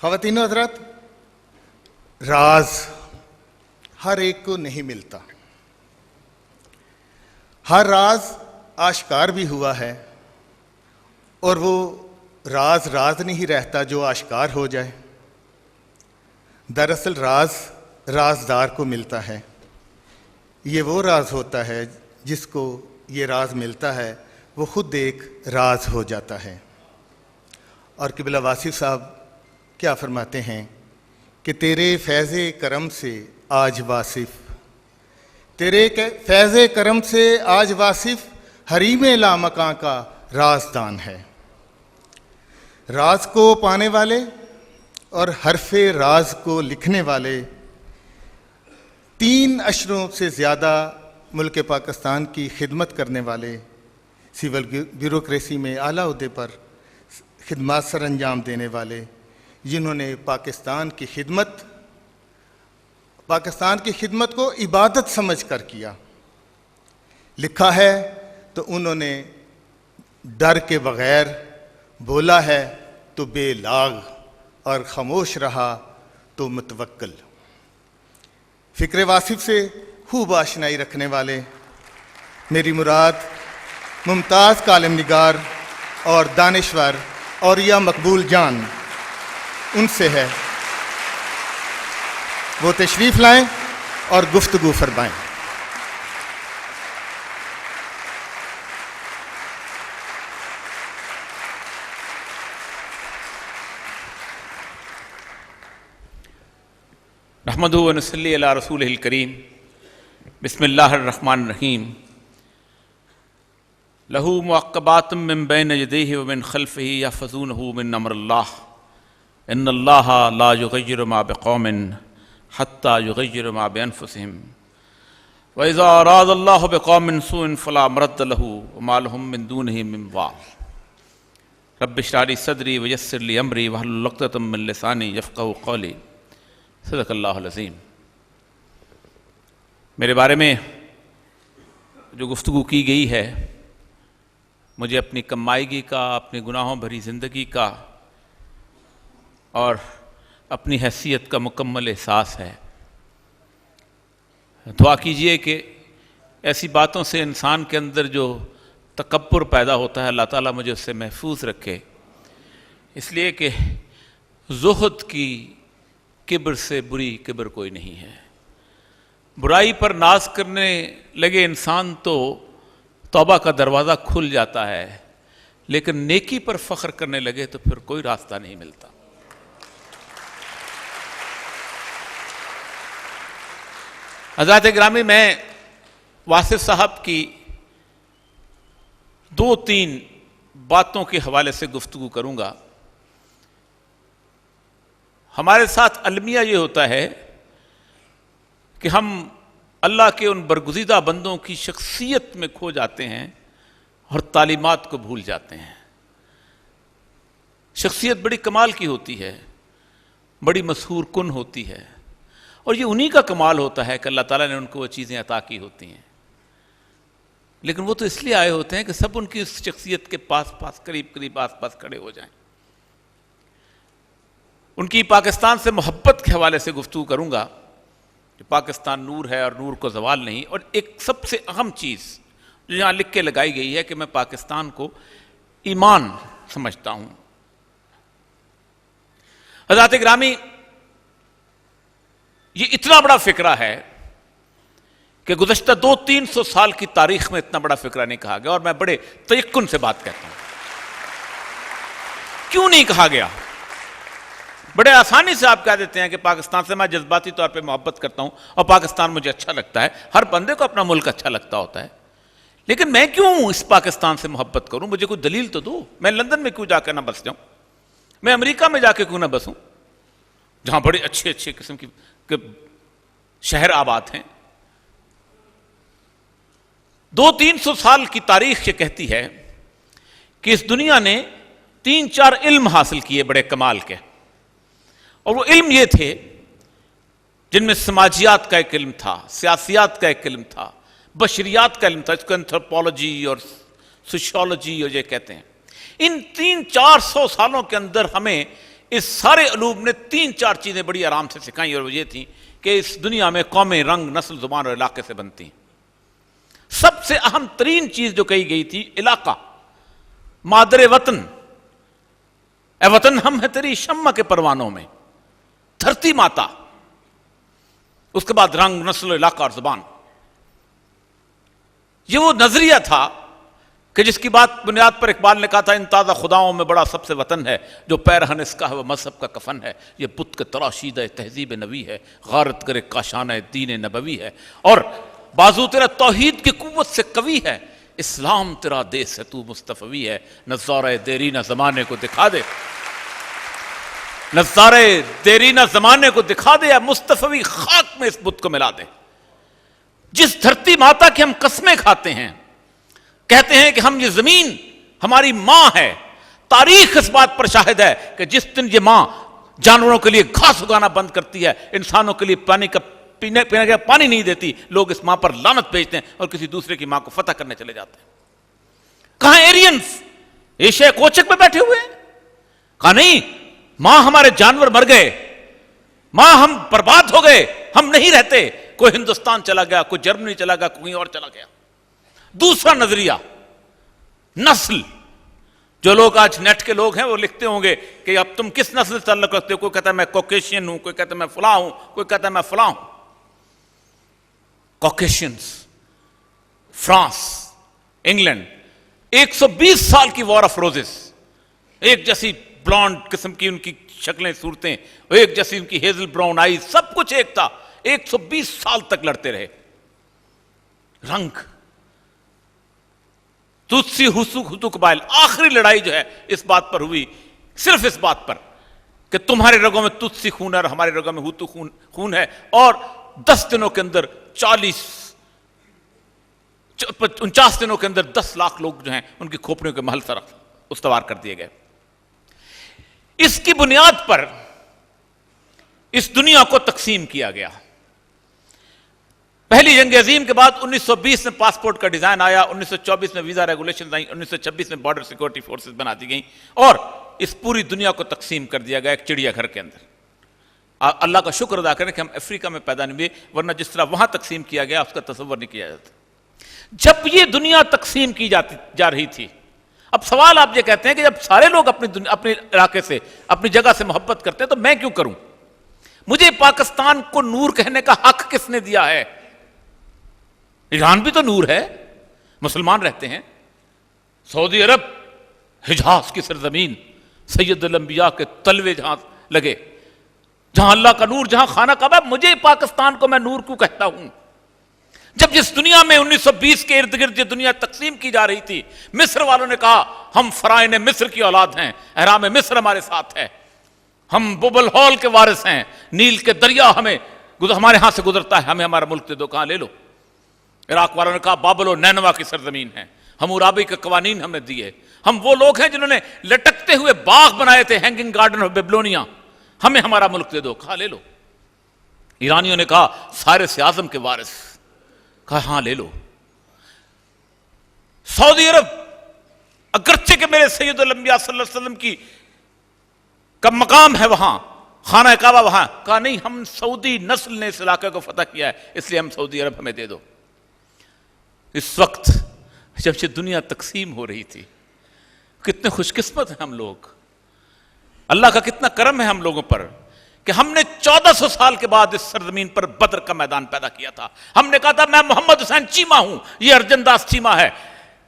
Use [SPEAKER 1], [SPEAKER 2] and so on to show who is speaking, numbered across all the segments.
[SPEAKER 1] خواتین و حضرات، راز ہر ایک کو نہیں ملتا. ہر راز آشکار بھی ہوا ہے اور وہ راز راز نہیں رہتا جو آشکار ہو جائے. دراصل راز رازدار کو ملتا ہے. یہ وہ راز ہوتا ہے جس کو یہ راز ملتا ہے وہ خود ایک راز ہو جاتا ہے. اور قبلہ واصف صاحب کیا فرماتے ہیں کہ تیرے فیض کرم سے آج واصف، تیرے فیض کرم سے آج واصف حریم لامکاں کا رازدان ہے. راز کو پانے والے اور حرف راز کو لکھنے والے 3 اشروں سے زیادہ ملک پاکستان کی خدمت کرنے والے، سول بیوروکریسی میں اعلیٰ عہدے پر خدمات سر انجام دینے والے، جنہوں نے پاکستان کی خدمت کو عبادت سمجھ کر کیا. لکھا ہے تو انہوں نے ڈر کے بغیر بولا ہے تو بے لاغ، اور خاموش رہا تو متوکل. فکر واصف سے خوب آشنائی رکھنے والے، میری مراد ممتاز کالم نگار اور دانشور اور یا مقبول جان ان سے ہے. وہ تشریف لائیں اور گفتگو فرمائیں.
[SPEAKER 2] نحمدہ و نصلی علی رسولہ الکریم. بسم اللہ الرحمن الرحیم. لہ معقبات من بین یدیہ ومن خلفہ یحفظونہ من امر اللہ ان اللہ لا یغیر ما بقوم حتی یغیر ما بانفسہم وَإِذَا أَرَادَ اللَّهُ بِقَوْمٍ سُوءً فَلَا مَرَدَّ لَهُ وَمَا لَهُم مِّن دُونِهِ مِّن وَالٍ رَبِّ اشْرَحْ لِي صَدْرِي وَيَسِّرْ لِي أَمْرِي وَاحْلُلْ عُقْدَةً مِّن لِّسَانِي يَفْقَهُوا قَوْلِي. صدق اللہ العظیم. میرے بارے میں جو گفتگو کی گئی ہے، مجھے اپنی کمائیگی کا، اپنی گناہوں بھری زندگی کا اور اپنی حیثیت کا مکمل احساس ہے. دعا کیجئے کہ ایسی باتوں سے انسان کے اندر جو تکبر پیدا ہوتا ہے اللہ تعالیٰ مجھے اس سے محفوظ رکھے، اس لیے کہ زہد کی کبر سے بری کبر کوئی نہیں ہے. برائی پر ناز کرنے لگے انسان تو توبہ کا دروازہ کھل جاتا ہے، لیکن نیکی پر فخر کرنے لگے تو پھر کوئی راستہ نہیں ملتا. حضرات گرامی، میں واصف صاحب کی 2-3 باتوں کے حوالے سے گفتگو کروں گا. ہمارے ساتھ المیہ یہ ہوتا ہے کہ ہم اللہ کے ان برگزیدہ بندوں کی شخصیت میں کھو جاتے ہیں اور تعلیمات کو بھول جاتے ہیں. شخصیت بڑی کمال کی ہوتی ہے، بڑی مسحور کن ہوتی ہے، اور یہ انہی کا کمال ہوتا ہے کہ اللہ تعالیٰ نے ان کو وہ چیزیں عطا کی ہوتی ہیں. لیکن وہ تو اس لیے آئے ہوتے ہیں کہ سب ان کی اس شخصیت کے پاس قریب آس پاس کھڑے ہو جائیں. ان کی پاکستان سے محبت کے حوالے سے گفتگو کروں گا کہ پاکستان نور ہے اور نور کو زوال نہیں. اور ایک سب سے اہم چیز جو یہاں لکھ کے لگائی گئی ہے کہ میں پاکستان کو ایمان سمجھتا ہوں. حضرات گرامی، یہ اتنا بڑا فقرہ ہے کہ گزشتہ 200-300 سال کی تاریخ میں اتنا بڑا فقرہ نہیں کہا گیا، اور میں بڑے تیقن سے بات کہتا ہوں. کیوں نہیں کہا گیا؟ بڑے آسانی سے آپ کہہ دیتے ہیں کہ پاکستان سے میں جذباتی طور پہ محبت کرتا ہوں اور پاکستان مجھے اچھا لگتا ہے. ہر بندے کو اپنا ملک اچھا لگتا ہوتا ہے، لیکن میں کیوں اس پاکستان سے محبت کروں؟ مجھے کوئی دلیل تو دو. میں لندن میں کیوں جا کے نہ بس جاؤں؟ میں امریکہ میں جا کے کیوں نہ بسوں، جہاں بڑے اچھے قسم کی شہر آباد ہیں؟ 200-300 سال کی تاریخ یہ کہتی ہے کہ اس دنیا نے 3-4 علم حاصل کیے بڑے کمال کے، اور وہ علم یہ تھے جن میں سماجیات کا ایک علم تھا، سیاسیات کا ایک علم تھا، بشریات کا علم تھا، اس کو انتھروپولوجی اور سوشیولوجی اور یہ کہتے ہیں. ان 300-400 سالوں کے اندر ہمیں اس سارے علوم نے 3-4 چیزیں بڑی آرام سے سکھائیں، اور وہ یہ تھیں کہ اس دنیا میں قومیں رنگ، نسل، زبان اور علاقے سے بنتی ہیں۔ سب سے اہم ترین چیز جو کہی گئی تھی علاقہ، مادر وطن، اے وطن ہم ہیں تیری شمع کے پروانوں میں، دھرتی ماتا، اس کے بعد رنگ، نسل، علاقہ اور زبان۔ یہ وہ نظریہ تھا کہ جس کی بات بنیاد پر اقبال نے کہا تھا ان تازہ خداؤں میں بڑا سب سے وطن ہے، جو پیرہن اس کا ہے وہ مذہب کا کفن ہے، یہ بت کے تراشیدہ تہذیب نبی ہے، غارت کرے کاشانہ دین نبوی ہے، اور بازو تیرا توحید کی قوت سے قوی ہے، اسلام تیرا دیس ہے تو مصطفی ہے، نظارہ دیرینہ زمانے کو دکھا دے، نظارہ دیرینہ زمانے کو دکھا دے، یا مصطفی خاک میں اس بت کو ملا دے۔ جس دھرتی ماتا کی ہم قسمیں کھاتے ہیں، کہتے ہیں کہ ہم یہ زمین ہماری ماں ہے، تاریخ اس بات پر شاہد ہے کہ جس دن یہ ماں جانوروں کے لیے گھاس اگانا بند کرتی ہے، انسانوں کے لیے پینے کا پانی نہیں دیتی، لوگ اس ماں پر لعنت بھیجتے ہیں اور کسی دوسرے کی ماں کو فتح کرنے چلے جاتے ہیں۔ کہاں ایرینز ایشیا کوچک میں بیٹھے ہوئے ہیں؟ کہا نہیں، ماں ہمارے جانور مر گئے، ماں ہم برباد ہو گئے، ہم نہیں رہتے، کوئی ہندوستان چلا گیا، کوئی جرمنی چلا گیا، کوئی اور چلا گیا۔ دوسرا نظریہ نسل، جو لوگ آج نیٹ کے لوگ ہیں وہ لکھتے ہوں گے کہ اب تم کس نسل سے تعلق رکھتے ہو، کوئی کہتا ہے میں کوکیشین ہوں، کوئی کہتا ہے میں فلاں ہوں، کوئی کہتا ہے میں فلاں ہوں۔ کوکیشینز، فرانس، انگلینڈ، 120 سال کی وار آف روزز، ایک جیسی بلانڈ قسم کی ان کی شکلیں، صورتیں، ایک جیسی ان کی ہیزل براؤن آئیز، سب کچھ ایک تھا، 120 سال تک لڑتے رہے۔ رنگ، توتسی ہتو قبائل، آخری لڑائی جو ہے اس بات پر ہوئی، صرف اس بات پر کہ تمہارے رگوں میں توتسی خون ہے اور ہمارے رگوں میں ہتو خون ہے، اور 10 دنوں کے اندر 49 دنوں کے اندر 10 لاکھ لوگ جو ہیں ان کی کھوپڑیوں کے محل سر استوار کر دیے گئے۔ اس کی بنیاد پر اس دنیا کو تقسیم کیا گیا۔ پہلی جنگ عظیم کے بعد 1920 میں پاسپورٹ کا ڈیزائن آیا، 1924 میں ویزا ریگولیشنز آئیں، 1926 میں بارڈر سیکورٹی فورسز بنا دی گئیں، اور اس پوری دنیا کو تقسیم کر دیا گیا ایک چڑیا گھر کے اندر۔ اللہ کا شکر ادا کریں کہ ہم افریقہ میں پیدا نہیں ہوئے، ورنہ جس طرح وہاں تقسیم کیا گیا اس کا تصور نہیں کیا جاتا۔ جب یہ دنیا تقسیم کی جا رہی تھی، اب سوال آپ یہ کہتے ہیں کہ جب سارے لوگ اپنے علاقے سے، اپنی جگہ سے محبت کرتے ہیں تو میں کیوں کروں؟ مجھے پاکستان کو نور کہنے کا حق کس نے دیا ہے؟ ایران بھی تو نور ہے، مسلمان رہتے ہیں۔ سعودی عرب، حجاز کی سرزمین، سید الانبیاء کے تلوے جہاں لگے، جہاں اللہ کا نور، جہاں خانہ کعبہ، مجھے پاکستان کو میں نور کیوں کہتا ہوں؟ جب جس دنیا میں 1920 کے ارد گرد یہ دنیا تقسیم کی جا رہی تھی، مصر والوں نے کہا ہم فرائن مصر کی اولاد ہیں، احرام مصر ہمارے ساتھ ہے، ہم ببل ہال کے وارث ہیں، نیل کے دریا ہمارے ہاں سے گزرتا ہے، ہمیں ہمارا ملک دے دو، کہاں لے لو۔ عراق والوں نے کہا بابل و نینوا کی سرزمین ہے، حمورابی کے قوانین ہم نے دیے، ہم وہ لوگ ہیں جنہوں نے لٹکتے ہوئے باغ بنائے تھے، ہینگنگ گارڈن آف بیبلونیا، ہمیں ہمارا ملک دے دو، کہا لے لو۔ ایرانیوں نے کہا سائرس اعظم کے وارث، کہا ہاں لے لو۔ سعودی عرب، اگرچہ کہ میرے سید الانبیاء صلی اللہ علیہ وسلم کا مقام ہے وہاں، خانہ کعبہ وہاں، کہا نہیں، ہم سعودی نسل نے اس علاقے کو فتح کیا ہے، اس لیے ہم سعودی عرب ہمیں دے دو۔ اس وقت جب یہ دنیا تقسیم ہو رہی تھی، کتنے خوش قسمت ہیں ہم لوگ، اللہ کا کتنا کرم ہے ہم لوگوں پر کہ ہم نے 1400 سال کے بعد اس سرزمین پر بدر کا میدان پیدا کیا تھا۔ ہم نے کہا تھا میں محمد حسین چیمہ ہوں، یہ ارجن داس چیمہ ہے،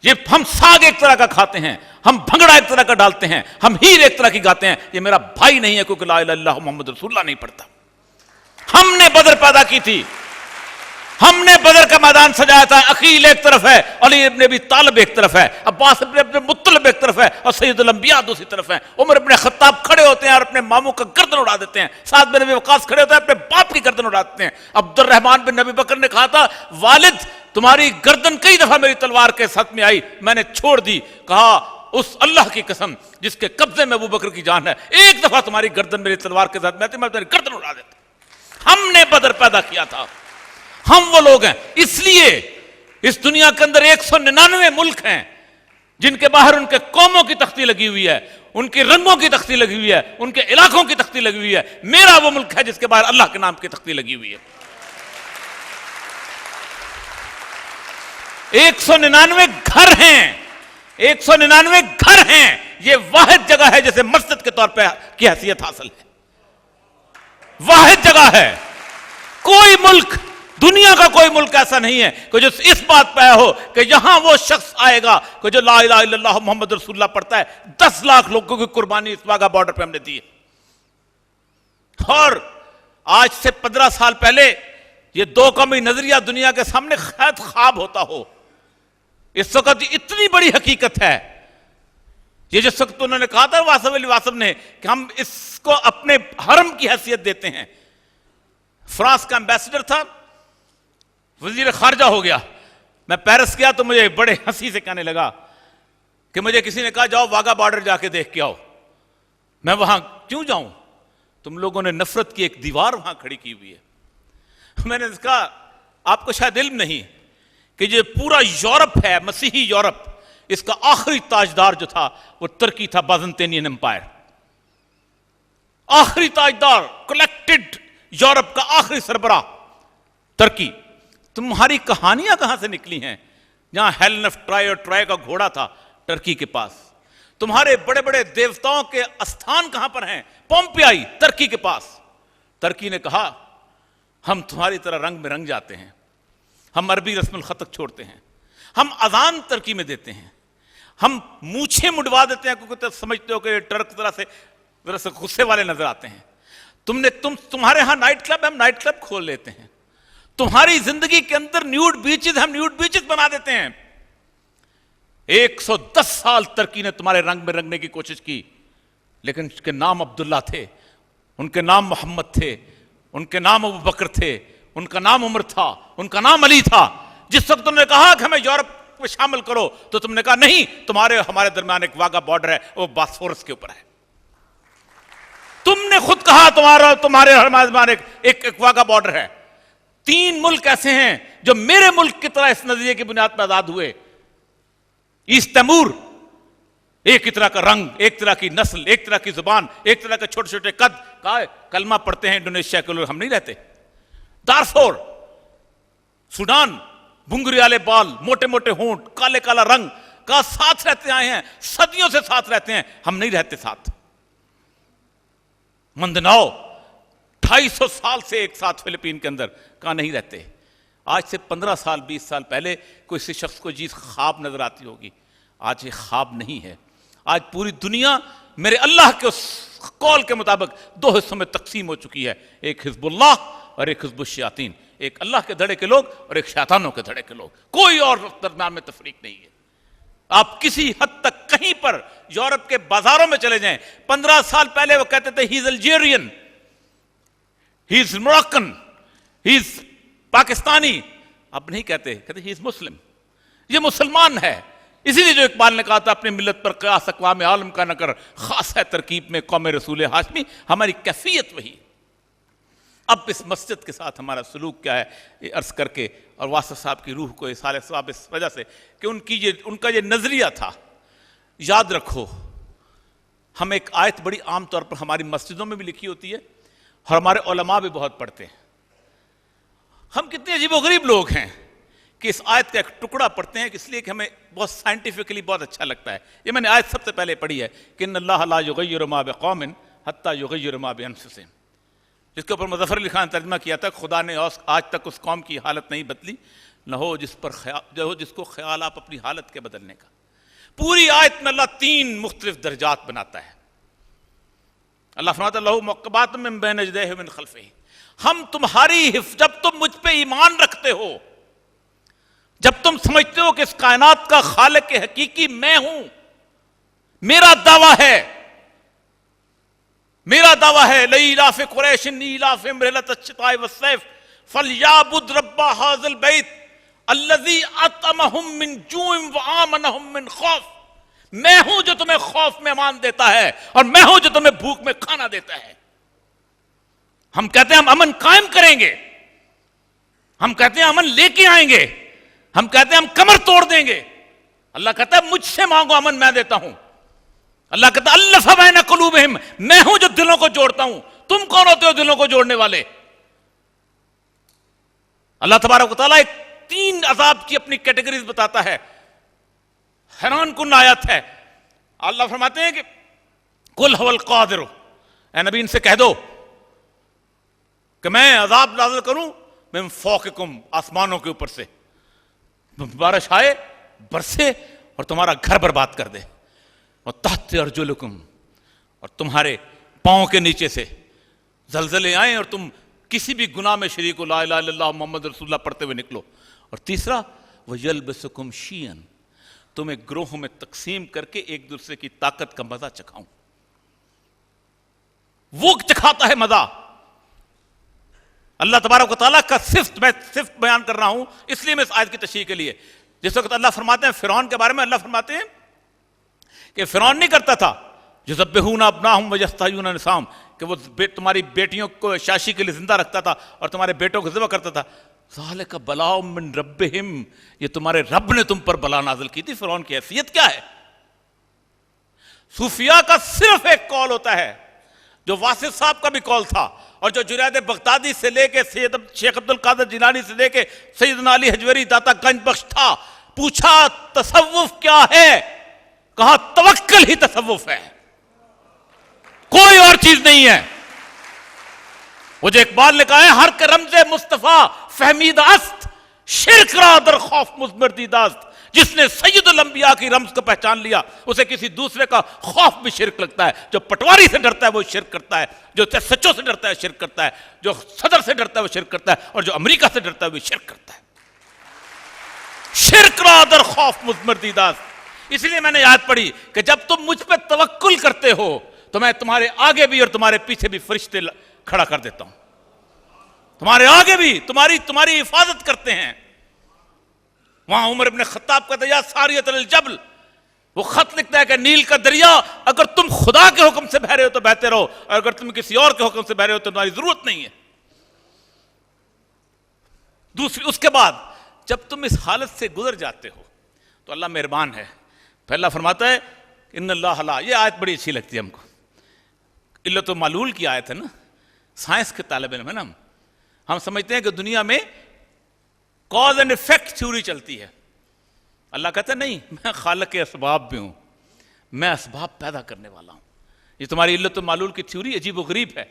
[SPEAKER 2] یہ ہم ساگ ایک طرح کا کھاتے ہیں، ہم بھنگڑا ایک طرح کا ڈالتے ہیں، ہم ہیر ایک طرح کی گاتے ہیں، یہ میرا بھائی نہیں ہے کیونکہ لا الہ الا اللہ محمد رسول اللہ نہیں پڑھتا۔ ہم نے بدر پیدا کی تھی، ہم نے بدر کا میدان سجایا تھا، عقیل ایک طرف ہے، علی ابن ابی طالب ایک طرف ہے، عباس ابن مطلب ایک طرف ہے، اور سید الانبیاء دوسری طرف ہیں۔ عمر ابن خطاب کھڑے ہوتے ہیں اور اپنے ماموں کا گردن اڑا دیتے ہیں، سعد بن ابی وقاص کھڑے ہوتے ہیں اپنے باپ کی گردن اڑا دیتے ہیں۔ عبد الرحمن بن ابی بکر نے کہا تھا والد تمہاری گردن کئی دفعہ میری تلوار کے ساتھ میں آئی، میں نے چھوڑ دی، کہا اس اللہ کی قسم جس کے قبضے میں ابو بکر کی جان ہے، ایک دفعہ تمہاری گردن میری تلوار کے ساتھ میں آتی میں تمہاری گردن اڑا دیتا۔ ہم نے بدر پیدا کیا تھا، ہم وہ لوگ ہیں۔ اس لیے اس دنیا کے اندر 199 ملک ہیں جن کے باہر ان کے قوموں کی تختی لگی ہوئی ہے، ان کے رنگوں کی تختی لگی ہوئی ہے, ان کے علاقوں کی تختی لگی ہوئی ہے. میرا وہ ملک ہے جس کے باہر اللہ کے نام کی تختی لگی ہوئی ہے. 199 گھر ہیں, 199 گھر ہیں. یہ واحد جگہ ہے جسے مسجد کے طور پہ کی حیثیت حاصل ہے. واحد جگہ ہے. کوئی ملک, دنیا کا کوئی ملک ایسا نہیں ہے کہ جو اس بات پہ ہو کہ یہاں وہ شخص آئے گا کہ جو لا الہ الا اللہ محمد رسول اللہ پڑھتا ہے. 10 لاکھ لوگوں کی قربانی اس واگا بارڈر پہ ہم نے دی ہے. اور آج سے 15 سال پہلے یہ دو قومی نظریہ دنیا کے سامنے خیال خواب ہوتا ہو. اس وقت اتنی بڑی حقیقت ہے. یہ جس وقت انہوں نے کہا تھا واصف علی واصف نے کہ ہم اس کو اپنے حرم کی حیثیت دیتے ہیں. فرانس کا ایمبیسڈر تھا, وزیر خارجہ ہو گیا. میں پیرس گیا تو مجھے بڑے ہنسی سے کہنے لگا کہ مجھے کسی نے کہا جاؤ واگا بارڈر جا کے دیکھ کے آؤ. میں وہاں کیوں جاؤں؟ تم لوگوں نے نفرت کی ایک دیوار وہاں کھڑی کی ہوئی ہے. میں نے کہا آپ کو شاید علم نہیں کہ یہ پورا یورپ ہے, مسیحی یورپ, اس کا آخری تاجدار جو تھا وہ ترکی تھا, بازنطینین امپائر. آخری تاجدار, کلیکٹڈ یورپ کا آخری سربراہ ترکی. تمہاری کہانیاں کہاں سے نکلی ہیں؟ جہاں ہیلن آف ٹرائی اور ٹرائی کا گھوڑا تھا ترکی کے پاس. تمہارے بڑے بڑے دیوتاؤں کے استھان کہاں پر ہیں؟ پومپیائی ترکی کے پاس. ترکی نے کہا ہم تمہاری طرح رنگ میں رنگ جاتے ہیں, ہم عربی رسم الخط چھوڑتے ہیں, ہم اذان ترکی میں دیتے ہیں, ہم مونچھیں مڈوا دیتے ہیں کیونکہ تم سمجھتے ہو کہ ٹرک ذرا سے غصے والے نظر آتے ہیں. تمہارے ہاں نائٹ کلب, ہم نائٹ کلب کھول لیتے ہیں. تمہاری زندگی کے اندر نیوڈ بیچز, ہم نیوڈ بیچز بنا دیتے ہیں. 110 سال ترکی نے تمہارے رنگ میں رنگنے کی کوشش کی, لیکن ان کے نام عبداللہ تھے, ان کے نام محمد تھے, ان کے نام ابو بکر تھے, ان کا نام عمر تھا, ان کا نام علی تھا. جس وقت تم نے کہا کہ ہمیں یورپ میں شامل کرو تو تم نے کہا نہیں, تمہارے ہمارے درمیان ایک واگا بارڈر ہے, وہ باسفورس کے اوپر ہے. تم نے خود کہا تمہارے درمیان ایک واگا بارڈر ہے. 3 ملک ایسے ہیں جو میرے ملک کی طرح اس نظریے کی بنیاد پر آزاد ہوئے. ایسٹ تیمور, ایک طرح کا رنگ, ایک طرح کی نسل, ایک طرح کی زبان, ایک طرح کے چھوٹے چھوٹے قد, کلمہ پڑھتے ہیں انڈونیشیا کے لوگ, ہم نہیں رہتے. دارفور, سوڈان, بنگری والے بال, موٹے موٹے ہونٹ, کالے کالا رنگ کا ساتھ رہتے آئے ہیں, صدیوں سے ساتھ رہتے ہیں, ہم نہیں رہتے ساتھ. مندناؤ 250 سال سے ایک ساتھ فلپین کے اندر, کہاں نہیں رہتے. آج سے 15 سال 20 سال پہلے کوئی سی شخص کو جیس خواب نظر آتی ہوگی, آج یہ خواب نہیں ہے. آج پوری دنیا میرے اللہ کے اس قول کے مطابق 2 حصوں میں تقسیم ہو چکی ہے, ایک حزب اللہ اور ایک حزب الشیاطین, ایک اللہ کے دھڑے کے لوگ اور ایک شیطانوں کے دھڑے کے لوگ. کوئی اور درمیان میں تفریق نہیں ہے. آپ کسی حد تک کہیں پر یورپ کے بازاروں میں چلے جائیں, 15 سال پہلے وہ کہتے تھے ہی از الجیرین, ہی از موراکن, ہی از پاکستانی. اب نہیں کہتے, کہتے ہی از مسلم, یہ مسلمان ہے. اسی لیے جو اقبال نے کہا تھا اپنی ملت پر قیاس اقوام عالم کا نہ کر, خاص ہے ترکیب میں قوم رسول ہاشمی. ہماری کیفیت وہی. اب اس مسجد کے ساتھ ہمارا سلوک کیا ہے یہ عرض کر کے, اور واسف صاحب کی روح کو اصحال ثواب اس وجہ سے کہ ان کا یہ نظریہ تھا. یاد رکھو, ہم ایک آیت بڑی عام طور پر ہماری مسجدوں میں بھی لکھی ہوتی ہے اور ہمارے علماء بھی بہت پڑھتے ہیں. ہم کتنے عجیب و غریب لوگ ہیں کہ اس آیت کا ایک ٹکڑا پڑھتے ہیں اس لیے کہ ہمیں بہت سائنٹیفکلی بہت اچھا لگتا ہے. یہ میں نے آیت سب سے پہلے پڑھی ہے کہ ان اللہ لا یغیر ما بقوم حتی یغیر ما بانفسہم, جس کے اوپر مظفر علی خان نے ترجمہ کیا تھا خدا نے آج تک اس قوم کی حالت نہیں بدلی, نہ ہو جس کو خیال آپ اپنی حالت کے بدلنے کا. پوری آیت میں اللہ 3 مختلف درجات بناتا ہے. اللہ فرماتا ہے لہ معقبات من بین یدیہ من خلفہ, ہم تمہاری جب تم مجھ پہ ایمان رکھتے ہو, جب تم سمجھتے ہو کہ اس کائنات کا خالق حقیقی میں ہوں, میرا دعویٰ ہے لإیلاف قریش ایلافہم رحلۃ الشتاء والصیف فلیعبدوا رب ھذا البیت الذی اطعمہم من جوع وآمنہم من خوف. میں ہوں جو تمہیں خوف میں امان دیتا ہے اور میں ہوں جو تمہیں بھوک میں کھانا دیتا ہے. ہم کہتے ہیں ہم امن قائم کریں گے, ہم کہتے ہیں امن لے کے آئیں گے, ہم کہتے ہیں ہم کمر توڑ دیں گے. اللہ کہتا ہے مجھ سے مانگو امن میں دیتا ہوں. اللہ کہتا الف بین قلوبہم، میں ہوں جو دلوں کو جوڑتا ہوں، تم کون ہوتے ہو دلوں کو جوڑنے والے؟ اللہ تبارک و تعالیٰ ایک 3 عذاب کی اپنی کیٹیگریز بتاتا ہے، حیران کن آیت ہے۔ اللہ فرماتے ہیں کہ قل هو القادر، اے نبی ان سے کہہ دو کہ میں عذاب نازل کروں من فوقکم، آسمانوں کے اوپر سے، بارش آئے برسے اور تمہارا گھر برباد کر دے، اور تحت ارجلکم، اور تمہارے پاؤں کے نیچے سے زلزلے آئیں اور تم کسی بھی گناہ میں شریک ہو، لا الہ الا اللہ محمد رسول اللہ پڑھتے ہوئے نکلو۔ اور تیسرا وَيَلْبِسُكُمْ شِيَّن، تمہیں گروہوں میں تقسیم کر کے ایک دوسرے کی طاقت کا مزہ چکھاؤں۔ وہ چکھاتا ہے مزہ اللہ تبارک و تعالیٰ کا، میں صفت بیان کر رہا ہوں اس لیے میں اس آیت کی تشریح کے لیے۔ جس وقت اللہ فرماتے ہیں فرعون کے بارے میں، اللہ فرماتے ہیں کہ فرعون نہیں کرتا تھا یذبحون ابناہم ویستحیون نساءہم، کہ وہ تمہاری بیٹیوں کو شاشی کے لیے زندہ رکھتا تھا اور تمہارے بیٹوں کو ذبح کرتا تھا۔ ذالک بلاء من ربہم، یہ تمہارے رب نے تم پر بلا نازل کی تھی۔ فرعون کی حیثیت کیا ہے؟ صوفیاء کا صرف ایک قول ہوتا ہے جو واصف صاحب کا بھی قول تھا، اور جو جنید بغدادی سے لے کے شیخ عبد القادر جیلانی سے لے کے سیدنا علی حجویری داتا گنج بخش تھا۔ پوچھا تصوف کیا ہے؟ کہا توکل ہی تصوف ہے، کوئی اور چیز نہیں ہے۔ وہ جو اقبال نے کہا ہے ہر کے رمز مصطفیٰ فہمید است، شرک را در خوف مضمر دیداست، جس نے سید الانبیاء کی رمز کو پہچان لیا اسے کسی دوسرے کا خوف بھی شرک لگتا ہے۔ جو پٹواری سے ڈرتا ہے وہ شرک کرتا ہے، جو سچوں سے ڈرتا ہے شرک کرتا ہے، جو صدر سے ڈرتا ہے وہ شرک کرتا ہے، اور جو امریکہ سے ڈرتا ہے وہ شرک کرتا ہے۔ شرک را در خوف مضمر دیداست۔ اس لیے میں نے یاد پڑھی کہ جب تم مجھ پہ توکل کرتے ہو تو میں تمہارے آگے بھی اور تمہارے پیچھے بھی فرشتے کھڑا کر دیتا ہوں، تمہارے آگے بھی تمہاری حفاظت کرتے ہیں۔ وہاں عمر ابن خطاب کا دریا ساریۃ الجبل، وہ خط لکھتا ہے کہ نیل کا دریا اگر تم خدا کے حکم سے بہ رہے ہو تو بہتے رہو، اور اگر تم کسی اور کے حکم سے بہ رہے ہو تو تمہاری ضرورت نہیں ہے۔ دوسری اس کے بعد جب تم اس حالت سے گزر جاتے ہو تو اللہ مہربان ہے، پھر اللہ فرماتا ہے ان اللہ لا، یہ آیت بڑی اچھی لگتی ہے ہم کو، علت و معلول کی آیت ہے نا، سائنس کے طالب علم ہے نا ہم سمجھتے ہیں کہ دنیا میں کاز اینڈ ایفیکٹ تھیوری چلتی ہے۔ اللہ کہتا ہے نہیں، میں خالق اسباب بھی ہوں، میں اسباب پیدا کرنے والا ہوں۔ یہ تمہاری علت و معلول کی تھیوری عجیب و غریب ہے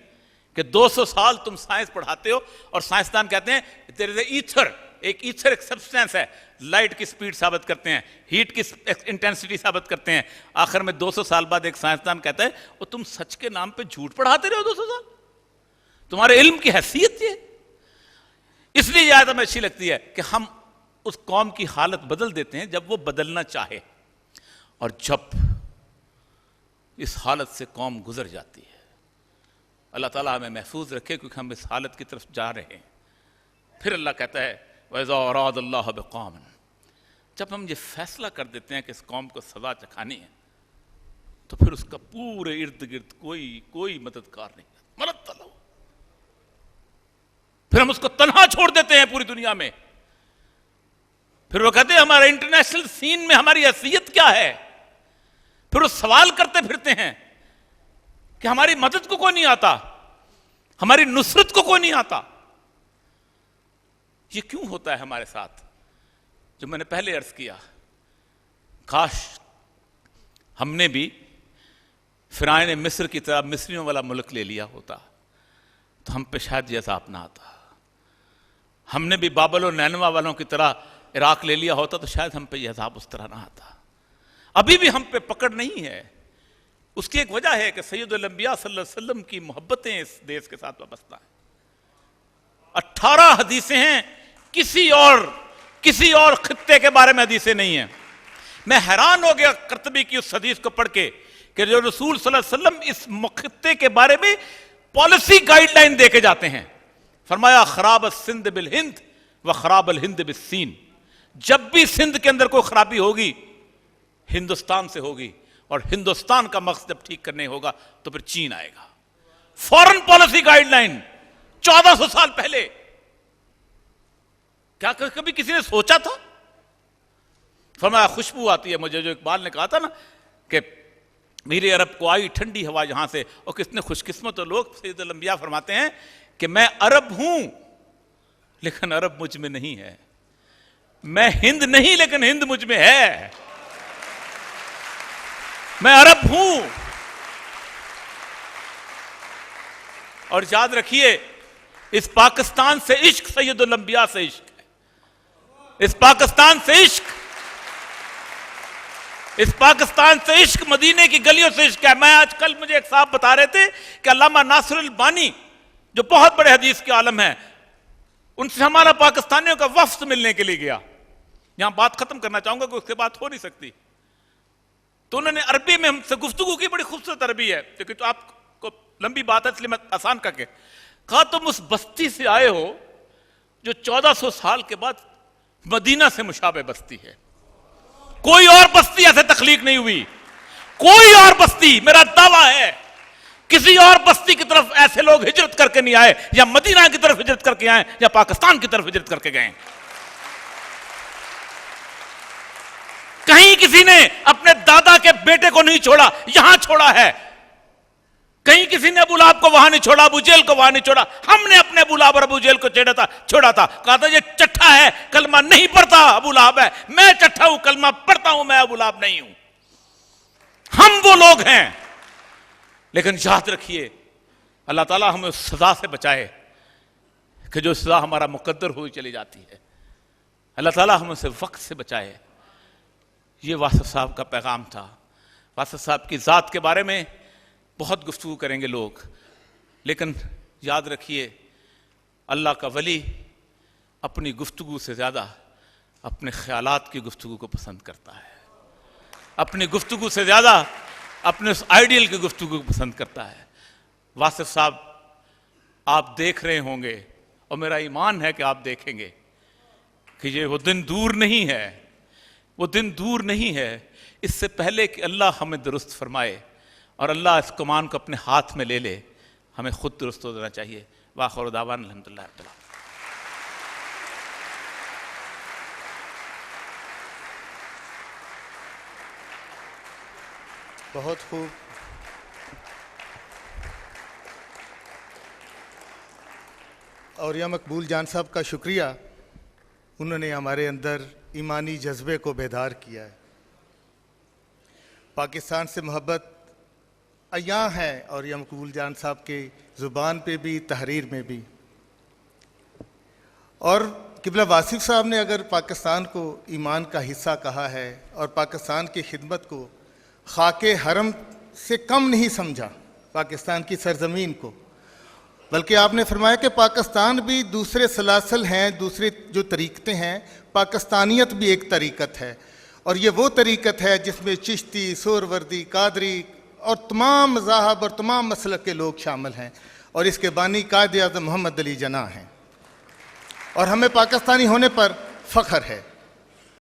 [SPEAKER 2] کہ 200 سال تم سائنس پڑھاتے ہو اور سائنسدان کہتے ہیں there is a ether، ایک ایتھر ایک سبسٹینس ہے، لائٹ کی سپیڈ ثابت کرتے ہیں، ہیٹ کی انٹینسٹی ثابت کرتے ہیں۔ آخر میں 200 سال بعد ایک سائنسدان کہتا ہے وہ تم سچ کے نام پہ جھوٹ پڑھاتے رہے ہو 200 سال، تمہارے علم کی حیثیت یہ۔ اس لیے یہ آیت ہمیں اچھی لگتی ہے کہ ہم اس قوم کی حالت بدل دیتے ہیں جب وہ بدلنا چاہے، اور جب اس حالت سے قوم گزر جاتی ہے۔ اللہ تعالیٰ ہمیں محفوظ رکھے کیونکہ ہم اس حالت کی طرف جا رہے ہیں۔ پھر اللہ کہتا ہے وَإِذَا أَرَادَ اللَّهُ بِقَوْمٍ، جب ہم یہ فیصلہ کر دیتے ہیں کہ اس قوم کو سزا چکھانی ہے تو پھر اس کا پورے ارد گرد کوئی مددگار نہیں، مدد طلب، پھر ہم اس کو تنہا چھوڑ دیتے ہیں پوری دنیا میں۔ پھر وہ کہتے ہیں ہمارا انٹرنیشنل سین میں ہماری حیثیت کیا ہے؟ پھر وہ سوال کرتے پھرتے ہیں کہ ہماری مدد کو کوئی نہیں آتا، ہماری نصرت کو کوئی نہیں آتا۔ یہ کیوں ہوتا ہے ہمارے ساتھ؟ جو میں نے پہلے عرض کیا، کاش ہم نے بھی فرعون مصر کی طرح مصریوں والا ملک لے لیا ہوتا تو ہم پہ شاید یہ عذاب نہ آتا۔ ہم نے بھی بابل و نینوا والوں کی طرح عراق لے لیا ہوتا تو شاید ہم پہ یہ عذاب اس طرح نہ آتا۔ ابھی بھی ہم پہ پکڑ نہیں ہے، اس کی ایک وجہ ہے کہ سید الانبیاء صلی اللہ علیہ وسلم کی محبتیں اس دیش کے ساتھ وابستہ ہیں۔ 18 حدیثیں ہیں، کسی اور خطے کے بارے میں حدیثیں نہیں ہیں۔ میں حیران ہو گیا قرطبی کی اس حدیث کو پڑھ کے کہ جو رسول صلی اللہ علیہ وسلم اس خطے کے بارے میں پالیسی گائیڈ لائن دے کے جاتے ہیں۔ فرمایا خراب السند بالہند و خراب الہند بالسین، جب بھی سندھ کے اندر کوئی خرابی ہوگی ہندوستان سے ہوگی، اور ہندوستان کا مقصد جب ٹھیک کرنے ہوگا تو پھر چین آئے گا۔ فورن پالیسی گائیڈ لائن 1400 سال پہلے، کیا کبھی کسی نے سوچا تھا؟ فرمایا خوشبو آتی ہے مجھے، جو اقبال نے کہا تھا نا کہ میری عرب کو آئی ٹھنڈی ہوا یہاں سے، اور کتنے خوش قسمت لوگ، سید الانبیاء فرماتے ہیں کہ میں عرب ہوں لیکن عرب مجھ میں نہیں ہے، میں ہند نہیں لیکن ہند مجھ میں ہے، میں عرب ہوں۔ اور یاد رکھیے اس پاکستان سے عشق سید الانبیاء سے عشق ہے، اس پاکستان سے عشق، اس پاکستان سے عشق، مدینے کی گلیوں سے عشق ہے۔ میں آج کل مجھے ایک صاحب بتا رہے تھے کہ علامہ ناصر البانی جو بہت بڑے حدیث کے عالم ہیں، ان سے ہمارا پاکستانیوں کا وفد ملنے کے لیے گیا۔ یہاں بات ختم کرنا چاہوں گا کہ اس کے بات ہو نہیں سکتی، تو انہوں نے عربی میں ہم سے گفتگو کی، بڑی خوبصورت عربی ہے لیکن تو آپ کو لمبی بات ہے اس لیے میں آسان کر کے کہا، تم اس بستی سے آئے ہو جو 1400 سال کے بعد مدینہ سے مشابہ بستی ہے، کوئی اور بستی ایسے تخلیق نہیں ہوئی، کوئی اور بستی، میرا دعویٰ ہے کسی اور بستی کی طرف ایسے لوگ ہجرت کر کے نہیں آئے، یا مدینہ کی طرف ہجرت کر کے آئے یا پاکستان کی طرف ہجرت کر کے گئے۔ کہیں کسی نے اپنے دادا کے بیٹے کو نہیں چھوڑا، یہاں چھوڑا ہے۔ کہیں کسی نے ابو لہب کو وہاں نہیں چھوڑا، ابو جہل کو وہاں نہیں چھوڑا، ہم نے اپنے ابو لہب اور ابو جہل کو چھوڑا تھا، کہا تھا یہ چٹھا ہے، کلمہ نہیں پڑھتا، ابو لہب ہے، میں چٹھا ہوں، کلمہ پڑھتا ہوں، میں ابو لہب نہیں ہوں۔ ہم وہ لوگ ہیں، لیکن یاد رکھیے اللہ تعالیٰ ہمیں اس سزا سے بچائے کہ جو سزا ہمارا مقدر ہوئی چلی جاتی ہے، اللہ تعالیٰ ہمیں اسے وقت سے بچائے۔ یہ واسف صاحب کا پیغام تھا۔ واسف صاحب کی ذات کے بارے میں بہت گفتگو کریں گے لوگ، لیکن یاد رکھیے اللہ کا ولی اپنی گفتگو سے زیادہ اپنے خیالات کی گفتگو کو پسند کرتا ہے، اپنی گفتگو سے زیادہ اپنے اس آئیڈیل کی گفتگو کو پسند کرتا ہے۔ واسف صاحب آپ دیکھ رہے ہوں گے، اور میرا ایمان ہے کہ آپ دیکھیں گے کہ یہ وہ دن دور نہیں ہے، وہ دن دور نہیں ہے، اس سے پہلے کہ اللہ ہمیں درست فرمائے اور اللہ اس کمان کو اپنے ہاتھ میں لے لے، ہمیں خود درست ہو جانا چاہیے۔ وآخر دعوانا الحمدللہ رب العالمین۔
[SPEAKER 1] بہت خوب۔ اور یا مقبول جان صاحب کا شکریہ، انہوں نے ہمارے اندر ایمانی جذبے کو بیدار کیا ہے۔ پاکستان سے محبت عیاں ہے، اور یا مقبول جان صاحب کے زبان پہ بھی، تحریر میں بھی۔ اور قبلہ واسف صاحب نے اگر پاکستان کو ایمان کا حصہ کہا ہے اور پاکستان کی خدمت کو خاک حرم سے کم نہیں سمجھا، پاکستان کی سرزمین کو، بلکہ آپ نے فرمایا کہ پاکستان بھی دوسرے سلاسل ہیں، دوسرے جو طریقتیں ہیں، پاکستانیت بھی ایک طریقت ہے، اور یہ وہ طریقت ہے جس میں چشتی، سہروردی، قادری اور تمام مذاہب اور تمام مسلک کے لوگ شامل ہیں، اور اس کے بانی قائد اعظم محمد علی جناح ہیں، اور ہمیں پاکستانی ہونے پر فخر ہے۔